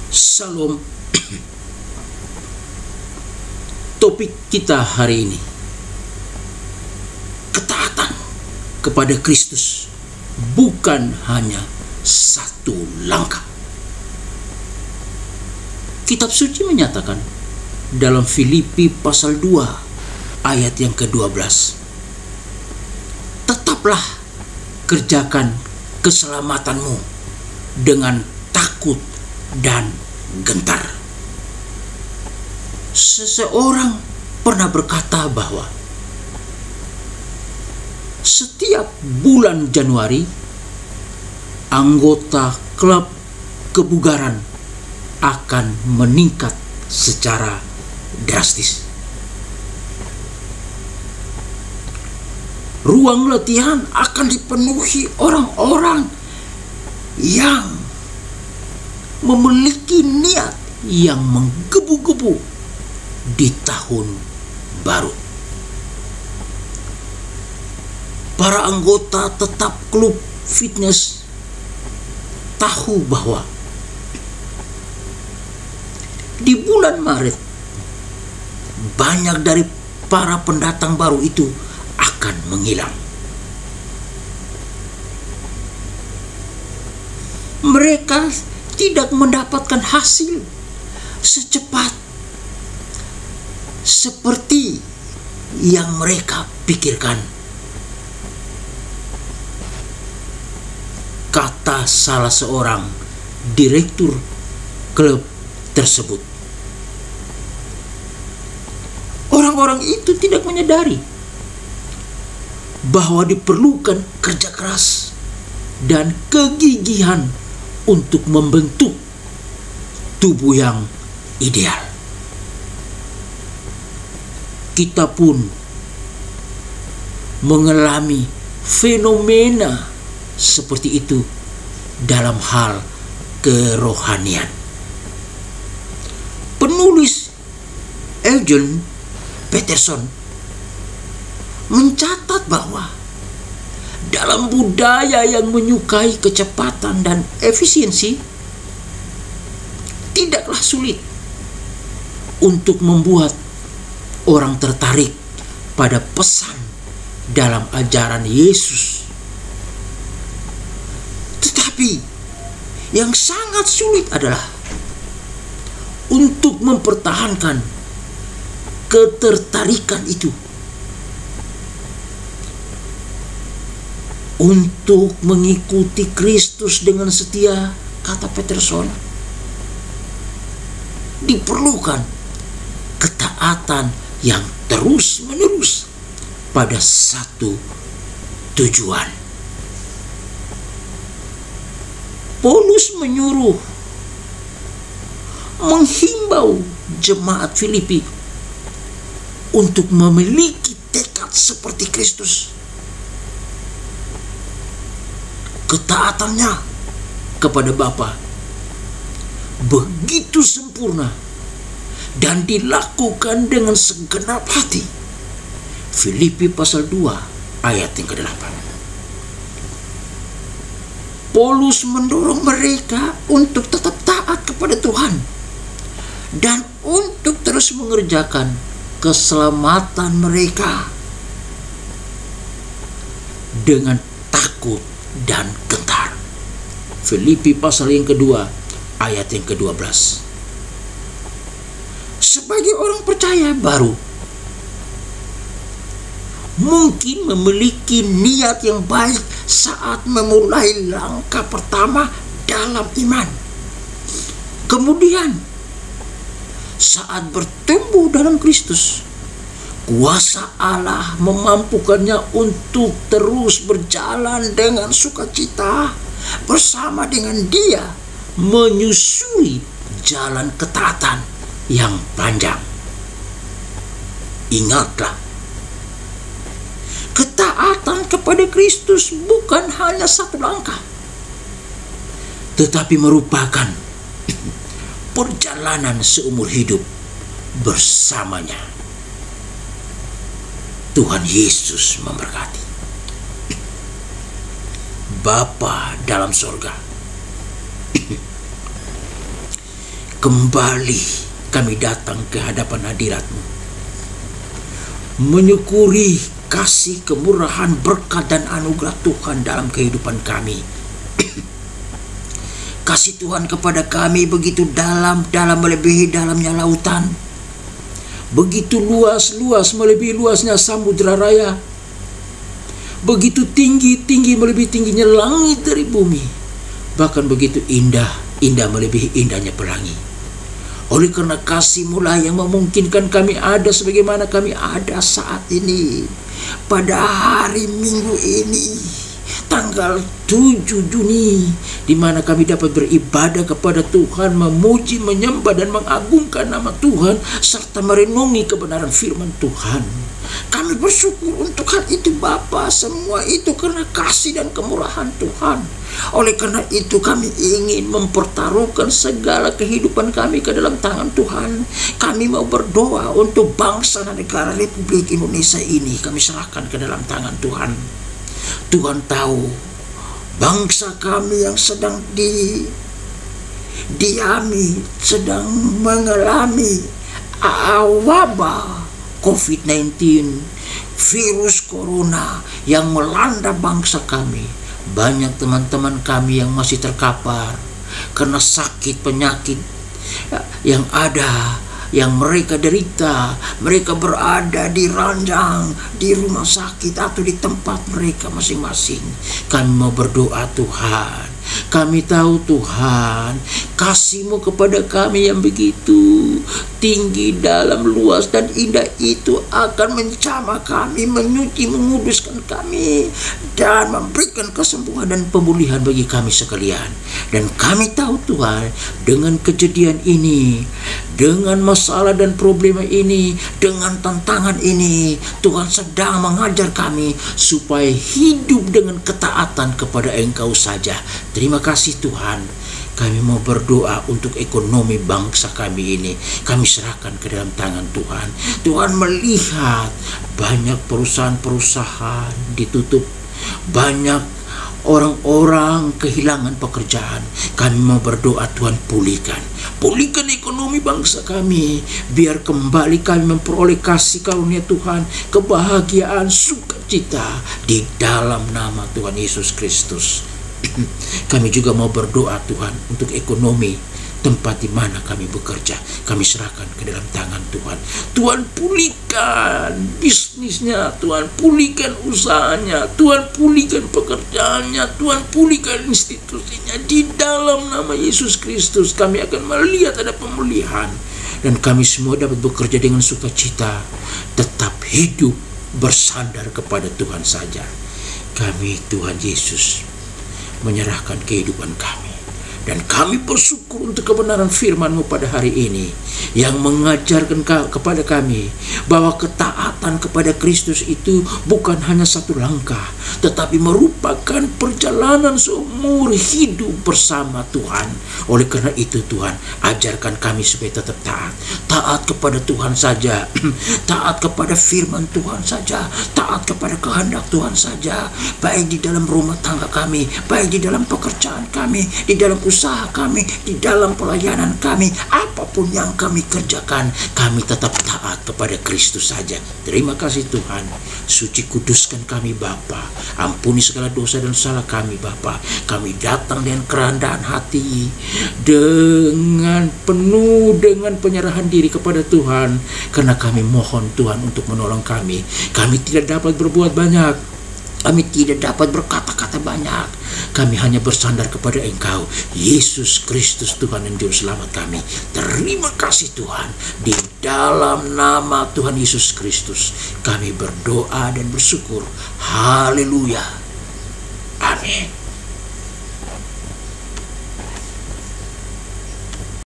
Salam. Topik kita hari ini, ketaatan kepada Kristus bukan hanya satu langkah. Kitab suci menyatakan dalam Filipi pasal 2 ayat yang ke-12, tetaplah kerjakan keselamatanmu dengan takut dan gentar. Seseorang pernah berkata bahwa setiap bulan Januari anggota klub kebugaran akan meningkat secara drastis. Ruang latihan akan dipenuhi orang-orang yang memiliki niat yang menggebu-gebu di tahun baru. Para anggota tetap klub fitness tahu bahwa di bulan Maret banyak dari para pendatang baru itu akan menghilang. Mereka tidak mendapatkan hasil secepat seperti yang mereka pikirkan, kata salah seorang direktur klub tersebut. Orang-orang itu tidak menyadari bahwa diperlukan kerja keras dan kegigihan untuk membentuk tubuh yang ideal. Kita pun mengalami fenomena seperti itu dalam hal kerohanian. Penulis Eugene Peterson mencatat bahwa dalam budaya yang menyukai kecepatan dan efisiensi, tidaklah sulit untuk membuat orang tertarik pada pesan dalam ajaran Yesus. Tetapi yang sangat sulit adalah untuk mempertahankan ketertarikan itu. Untuk mengikuti Kristus dengan setia, kata Peterson, diperlukan ketaatan yang terus-menerus pada satu tujuan. Paulus menghimbau jemaat Filipi untuk memiliki tekad seperti Kristus. Ketaatannya kepada Bapa begitu sempurna dan dilakukan dengan segenap hati. Filipi pasal 2 ayat yang ke-8. Paulus mendorong mereka untuk tetap taat kepada Tuhan dan untuk terus mengerjakan keselamatan mereka dengan takut dan gentar. Filipi pasal yang kedua ayat yang ke-12. Sebagai orang percaya baru, mungkin memiliki niat yang baik saat memulai langkah pertama dalam iman. Kemudian saat bertumbuh dalam Kristus, kuasa Allah memampukannya untuk terus berjalan dengan sukacita bersama dengan Dia menyusuri jalan ketaatan yang panjang. Ingatlah, ketaatan kepada Kristus bukan hanya satu langkah, tetapi merupakan perjalanan seumur hidup bersamanya. Tuhan Yesus memberkati. Bapa dalam sorga, kembali kami datang ke hadapan hadirat-Mu, menyukuri kasih, kemurahan, berkat dan anugerah Tuhan dalam kehidupan kami. Kasih Tuhan kepada kami begitu dalam melebihi dalamnya lautan, begitu luas melebihi luasnya samudra raya, begitu tinggi melebihi tingginya langit dari bumi, bahkan begitu indah melebihi indahnya pelangi. Oleh karena kasih-Mu lah yang memungkinkan kami ada sebagaimana kami ada saat ini, pada hari Minggu ini, tanggal 7 Juni, di mana kami dapat beribadah kepada Tuhan, memuji, menyembah dan mengagungkan nama Tuhan, serta merenungi kebenaran firman Tuhan. Kami bersyukur untuk hal itu Bapa. Semua itu karena kasih dan kemurahan Tuhan. Oleh karena itu kami ingin mempertaruhkan segala kehidupan kami ke dalam tangan Tuhan. Kami mau berdoa untuk bangsa dan negara Republik Indonesia ini. Kami serahkan ke dalam tangan Tuhan. Tuhan tahu bangsa kami yang sedang sedang mengalami wabah COVID-19, virus corona yang melanda bangsa kami. Banyak teman-teman kami yang masih terkapar karena sakit penyakit yang ada, yang mereka derita. Mereka berada di ranjang, di rumah sakit atau di tempat mereka masing-masing. Kami mau berdoa Tuhan. Kami tahu Tuhan, kasih-Mu kepada kami yang begitu tinggi, dalam, luas dan indah itu akan menjamah kami, menyuci, menguduskan kami, dan memberikan kesembuhan dan pemulihan bagi kami sekalian. Dan kami tahu Tuhan, dengan kejadian ini, dengan masalah dan problema ini, dengan tantangan ini, Tuhan sedang mengajar kami supaya hidup dengan ketaatan kepada Engkau saja. Terima kasih Tuhan. Kami mau berdoa untuk ekonomi bangsa kami ini. Kami serahkan ke dalam tangan Tuhan. Tuhan melihat banyak perusahaan-perusahaan ditutup, banyak orang-orang kehilangan pekerjaan. Kami mau berdoa Tuhan pulihkan ekonomi bangsa kami, biar kembali kami memperoleh kasih karunia Tuhan, kebahagiaan, sukacita di dalam nama Tuhan Yesus Kristus. Kami juga mau berdoa Tuhan untuk ekonomi tempat di mana kami bekerja. Kami serahkan ke dalam tangan Tuhan. Tuhan pulihkan bisnisnya, Tuhan pulihkan usahanya, Tuhan pulihkan pekerjaannya, Tuhan pulihkan institusinya. Di dalam nama Yesus Kristus kami akan melihat ada pemulihan, dan kami semua dapat bekerja dengan sukacita, tetap hidup bersandar kepada Tuhan saja. Kami Tuhan Yesus menyerahkan kehidupan kami, dan kami bersyukur untuk kebenaran firman-Mu pada hari ini yang mengajarkan kepada kami bahwa ketaatan kepada Kristus itu bukan hanya satu langkah, tetapi merupakan perjalanan seumur hidup bersama Tuhan. Oleh karena itu Tuhan, ajarkan kami supaya tetap taat kepada Tuhan saja, taat kepada firman Tuhan saja, taat kepada kehendak Tuhan saja, baik di dalam rumah tangga kami, baik di dalam pekerjaan kami, di dalam usaha kami, di dalam pelayanan kami, apapun yang kami kerjakan, kami tetap taat kepada Kristus saja. Terima kasih Tuhan. Suci kuduskan kami Bapa, ampuni segala dosa dan salah kami Bapa. Kami datang dengan kerendahan hati, dengan penuh dengan penyerahan diri kepada Tuhan, karena kami mohon Tuhan untuk menolong kami. Kami tidak dapat berbuat banyak, kami tidak dapat berkata-kata banyak. Kami hanya bersandar kepada Engkau, Yesus Kristus Tuhan dan Juru Selamat kami. Terima kasih Tuhan. Di dalam nama Tuhan Yesus Kristus kami berdoa dan bersyukur. Haleluya. Amin.